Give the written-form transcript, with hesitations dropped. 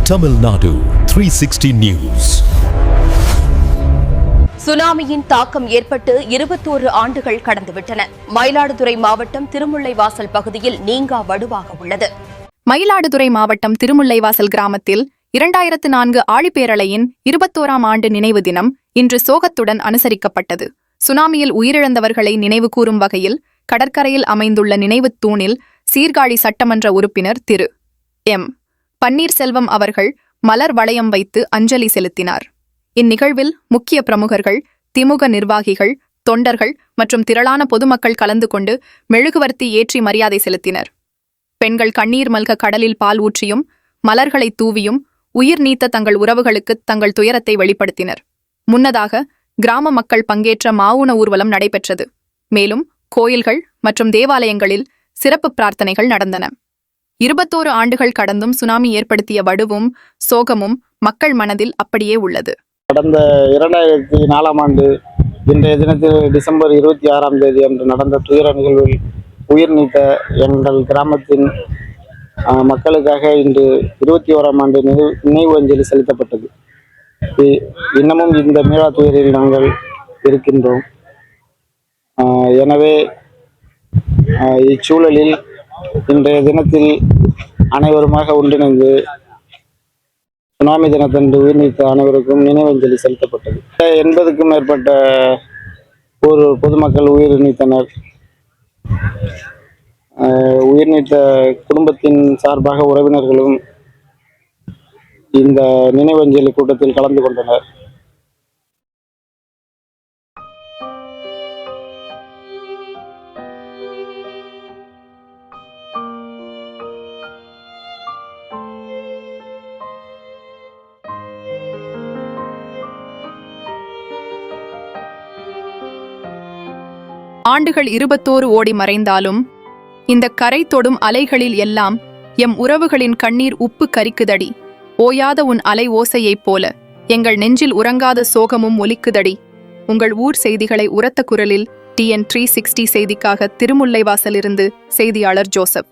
Tamil Nadu 360 News. சுனாமியின் தாக்கம் ஏற்பட்டு 21 ஆண்டுகள் கடந்துவிட்டன. மயிலாடுதுறை மாவட்டம் திருமுல்லைவாசல் பகுதியில் நீங்கா வடுவாக உள்ளது. மயிலாடுதுறை மாவட்டம் திருமுல்லைவாசல் கிராமத்தில் 2004 ஆழிப்பேரலையின் 21ஆம் ஆண்டு நினைவு தினம் இன்று சோகத்துடன் அனுசரிக்கப்பட்டது. சுனாமியில் உயிரிழந்தவர்களை நினைவு கூறும் வகையில் கடற்கரையில் அமைந்துள்ள நினைவுத் தூணில் சீர்காழி சட்டமன்ற உறுப்பினர் திரு எம். பன்னீர்செல்வம் அவர்கள் மலர் வளையம் வைத்து அஞ்சலி செலுத்தினார். இந்நிகழ்வில் முக்கிய பிரமுகர்கள், திமுக நிர்வாகிகள், தொண்டர்கள் மற்றும் திரளான பொதுமக்கள் கலந்து கொண்டு மெழுகுவர்த்தி ஏற்றி மரியாதை செலுத்தினர். பெண்கள் கண்ணீர் மல்க கடலில் பால் ஊற்றியும் மலர்களை தூவியும் உயிர் நீத்த தங்கள் உறவுகளுக்கு தங்கள் துயரத்தை வெளிப்படுத்தினர். முன்னதாக கிராம மக்கள் பங்கேற்ற மாவுன ஊர்வலம் நடைபெற்றது. மேலும் கோயில்கள் மற்றும் தேவாலயங்களில் சிறப்பு பிரார்த்தனைகள் நடந்தன. 21 ஆண்டுகள் கடந்தும் சுனாமி ஏற்படுத்திய வடுவும் சோகமும் மக்கள் மனதில் அப்படியே உள்ளது. கடந்த 2004ஆம் ஆண்டு இன்றைய தினத்தில் டிசம்பர் 26ஆம் தேதி அன்று நடந்த துயர நிகழ்வில் உயிர் நீத்த எங்கள் கிராமத்தின் மக்களுக்காக இன்று 21ஆம் ஆண்டு நினைவு அஞ்சலி செலுத்தப்பட்டது. இன்னமும் இந்த மீளா துயரில் நாங்கள் இருக்கின்றோம். எனவே இச்சூழலில் இன்றைய தினத்தில் அனைவருமாக ஒன்றிணைந்து சுனாமி தினத்தன்று உயிர் நீத்த அனைவருக்கும் நினைவஞ்சலி செலுத்தப்பட்டது. 80க்கும் மேற்பட்ட பொதுமக்கள் உயிர் நீத்தனர். உயிர் நீத்த குடும்பத்தின் சார்பாக உறவினர்களும் இந்த நினைவஞ்சலி கூட்டத்தில் கலந்து கொண்டனர். ஆண்டுகள் 21 ஓடி மறைந்தாலும் இந்த கரை தொடும் அலைகளில் எல்லாம் எம் உறவுகளின் கண்ணீர் உப்பு கரிக்குதடி. ஓயாத உன் அலை ஓசையைப் போல எங்கள் நெஞ்சில் உறங்காத சோகமும் ஒலிக்குதடி. உங்கள் ஊர் செய்திகளை உரத்த குரலில் TN 360 செய்திக்காக திருமுல்லைவாசலிருந்து செய்தியாளர் ஜோசப்.